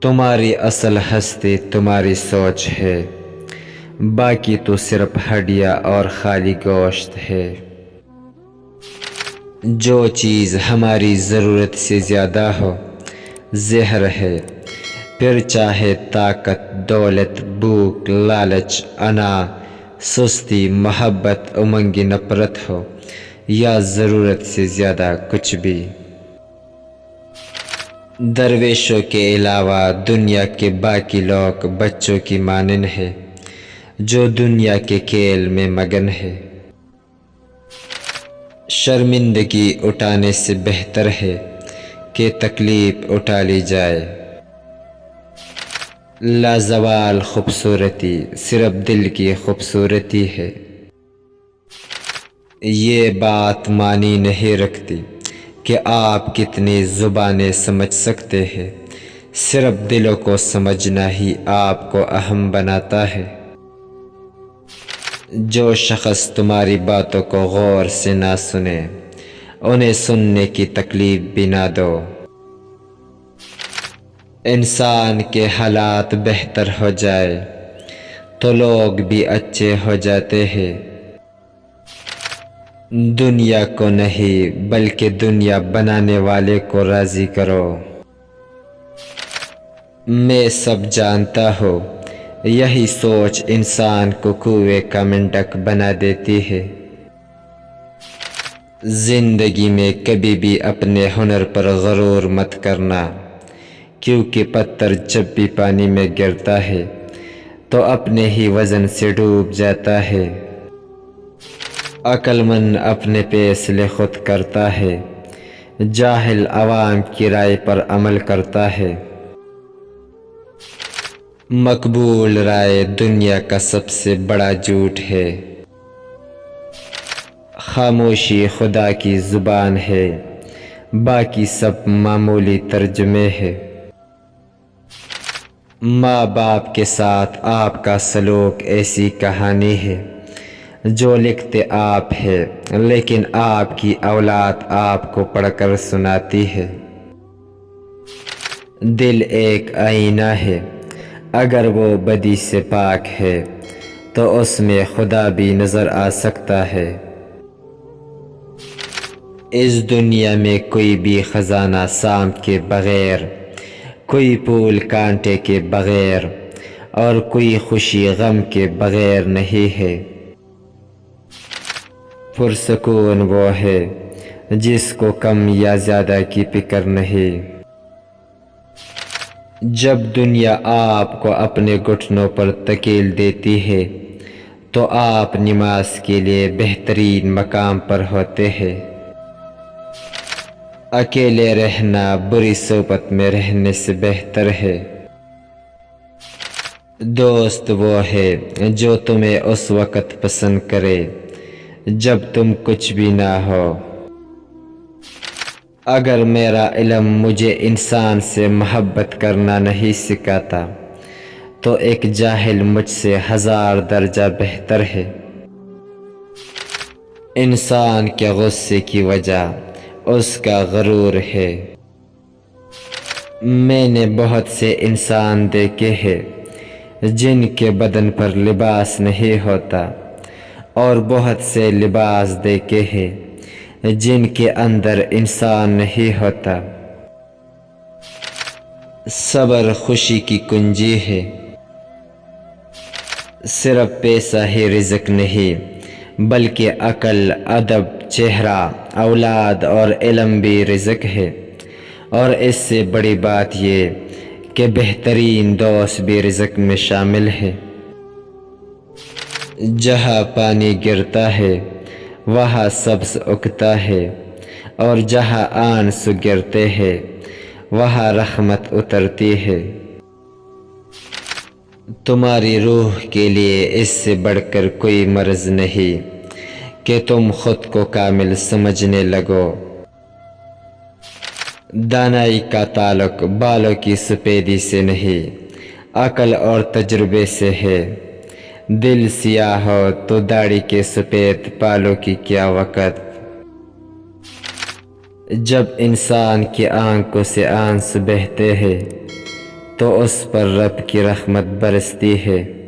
تمہاری اصل ہستی تمہاری سوچ ہے، باقی تو صرف ہڈیاں اور خالی گوشت ہے۔ جو چیز ہماری ضرورت سے زیادہ ہو زہر ہے، پھر چاہے طاقت، دولت، بھوک، لالچ، انا، سستی، محبت، امنگی، نفرت ہو یا ضرورت سے زیادہ کچھ بھی۔ درویشوں کے علاوہ دنیا کے باقی لوگ بچوں کی مانند ہے جو دنیا کے کھیل میں مگن ہے۔ شرمندگی اٹھانے سے بہتر ہے کہ تکلیف اٹھا لی جائے۔ لازوال خوبصورتی صرف دل کی خوبصورتی ہے۔ یہ بات معنی نہیں رکھتی کہ آپ کتنی زبانیں سمجھ سکتے ہیں، صرف دلوں کو سمجھنا ہی آپ کو اہم بناتا ہے۔ جو شخص تمہاری باتوں کو غور سے نہ سنے، انہیں سننے کی تکلیف بھی نہ دو۔ انسان کے حالات بہتر ہو جائے تو لوگ بھی اچھے ہو جاتے ہیں۔ دنیا کو نہیں بلکہ دنیا بنانے والے کو راضی کرو۔ میں سب جانتا ہوں، یہی سوچ انسان کو کنویں کا مینڈک بنا دیتی ہے۔ زندگی میں کبھی بھی اپنے ہنر پر غرور مت کرنا، کیونکہ پتھر جب بھی پانی میں گرتا ہے تو اپنے ہی وزن سے ڈوب جاتا ہے۔ عقل مند اپنے فیصلے خود کرتا ہے، جاہل عوام کی رائے پر عمل کرتا ہے۔ مقبول رائے دنیا کا سب سے بڑا جھوٹ ہے۔ خاموشی خدا کی زبان ہے، باقی سب معمولی ترجمے ہیں۔ ماں باپ کے ساتھ آپ کا سلوک ایسی کہانی ہے جو لکھتے آپ ہیں لیکن آپ کی اولاد آپ کو پڑھ کر سناتی ہے۔ دل ایک آئینہ ہے، اگر وہ بدی سے پاک ہے تو اس میں خدا بھی نظر آ سکتا ہے۔ اس دنیا میں کوئی بھی خزانہ سانپ کے بغیر، کوئی پھول کانٹے کے بغیر اور کوئی خوشی غم کے بغیر نہیں ہے۔ پرسکون وہ ہے جس کو کم یا زیادہ کی فکر نہیں۔ جب دنیا آپ کو اپنے گھٹنوں پر دھکیل دیتی ہے تو آپ نماز کے لیے بہترین مقام پر ہوتے ہیں۔ اکیلے رہنا بری صحبت میں رہنے سے بہتر ہے۔ دوست وہ ہے جو تمہیں اس وقت پسند کرے جب تم کچھ بھی نہ ہو۔ اگر میرا علم مجھے انسان سے محبت کرنا نہیں سکھاتا تو ایک جاہل مجھ سے 1000 درجہ بہتر ہے۔ انسان کے غصے کی وجہ اس کا غرور ہے۔ میں نے بہت سے انسان دیکھے ہیں جن کے بدن پر لباس نہیں ہوتا، اور بہت سے لباس دیکھے ہیں جن کے اندر انسان نہیں ہوتا۔ صبر خوشی کی کنجی ہے۔ صرف پیسہ ہی رزق نہیں بلکہ عقل، ادب، چہرہ، اولاد اور علم بھی رزق ہے، اور اس سے بڑی بات یہ کہ بہترین دوست بھی رزق میں شامل ہے۔ جہاں پانی گرتا ہے وہاں سبز اگتا ہے، اور جہاں آنسو گرتے ہیں وہاں رحمت اترتی ہے۔ تمہاری روح کے لیے اس سے بڑھ کر کوئی مرض نہیں کہ تم خود کو کامل سمجھنے لگو۔ دانائی کا تعلق بالوں کی سفیدی سے نہیں، عقل اور تجربے سے ہے۔ دل سیاہ ہو تو داڑھی کے سفید بالوں کی کیا وقت۔ جب انسان کی آنکھوں سے آنسو بہتے ہیں تو اس پر رب کی رحمت برستی ہے۔